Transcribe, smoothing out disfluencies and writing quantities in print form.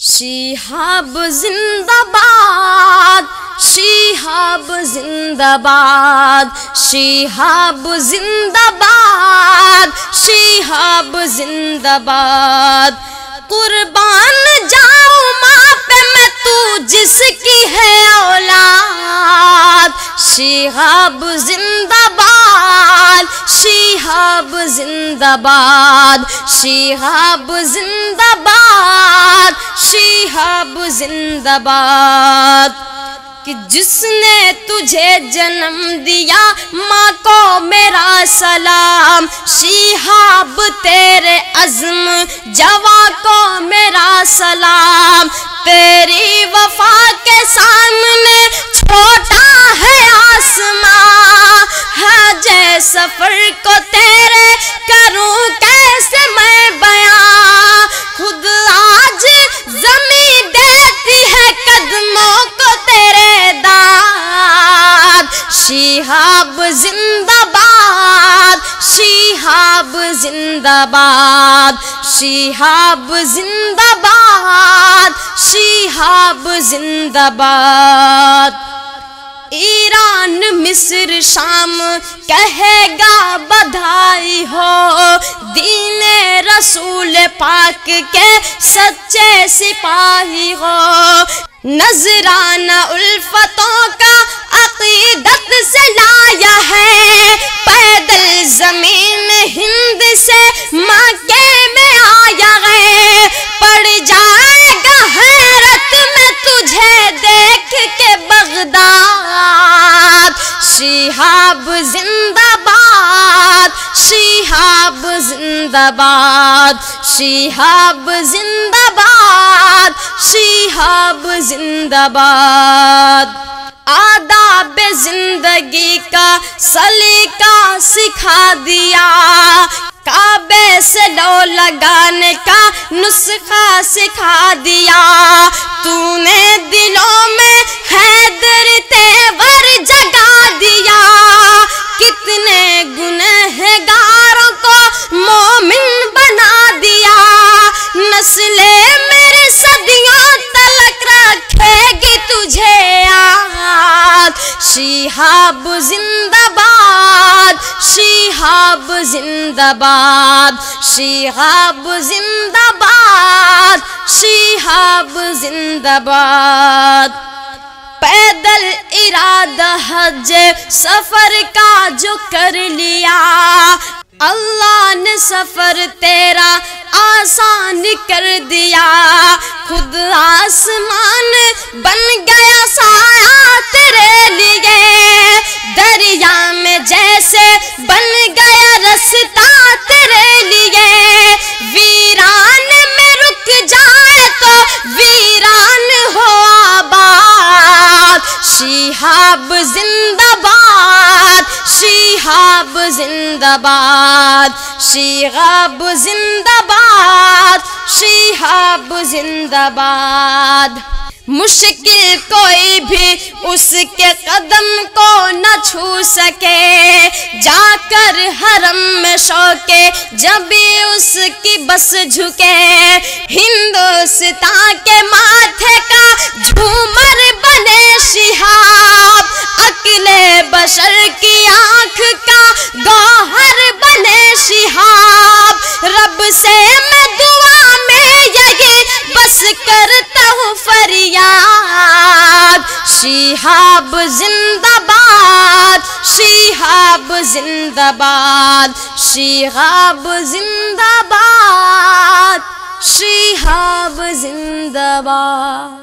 شہاب زندہ باد، شہاب زندہ باد، شہاب زندہ باد، شہاب زندہ باد۔ قربان جاؤں ماں پہ میں تو جس کی ہے اولاد۔ شہاب زندہ باد، شہاب زندہ باد، شہاب زندہ باد، شہاب زندہ باد۔ کہ جس نے تجھے جنم دیا ماں کو میرا سلام، شہاب تیرے عزم جواں کو میرا سلام۔ تیری وفا کے سامنے چھوٹا ہے آسمان، ہے سفر کو تیرے کروں کیسے میں بیان۔ خود آج زمین دیتی ہے قدموں کو تیرے داد۔ شہاب زندہ باد، شہاب زندہ باد، شہاب زندہ باد، شہاب زندہ باد۔ ایران مصر شام کہے گا بدھائی ہو، دین رسول پاک کے سچے سپاہی ہو۔ نذرانہ الفتوں کا عقیدت سے لایا ہے، پیدل زمین ہند سے مکے میں آیا ہے۔ پڑ جائے گا حیرت میں تجھے دیکھ کے بغداد۔ شہاب زندہ باد، شہاب زندہ باد، شہاب زندہ باد، شہاب زندہ باد۔ آداب زندگی کا سلیقہ سکھا دیا، کعبے سے لو لگانے کا نسخہ سکھا دیا۔ تو نے دلوں میں حیدر تیور جگا دیا، کتنے گنہگاروں کو مومن بنا دیا۔ نسلیں میری صدیوں تلک رکھے گی تجھے یاد۔ شہاب زندہ باد، شہاب زندہ باد، شہاب زندہ باد، شہاب زندہ باد۔ پیدل ارادہ حج سفر کا جو کر لیا، اللہ نے سفر تیرا آسان کر دیا۔ خود آسمان بن گیا سایہ تیرے لیے، دریا میں جیسے بن گیا رستہ تیرے لیے۔ ویران میں رک جائے تو ویران ہو آباد۔ شہاب زندہ باد، شہاب زندہ باد، شہاب زندہ باد، شہاب زندہ باد۔ مشکل کوئی بھی اس کے قدم کو نہ چھو سکے، جا کر حرم میں شوقے جبھی اس کی بس جھکے۔ ہندوستان کے ماتھے کا جھومر بنے شہاب، عقل بشر کی آنکھ کا گوہر بنے شہاب۔ رب سے میں دعا میں یہی بس کرتا ہوں فریاد۔ شہاب زندہ باد، شہاب زندہ باد، شہاب زندہ باد، شہاب زندہ باد۔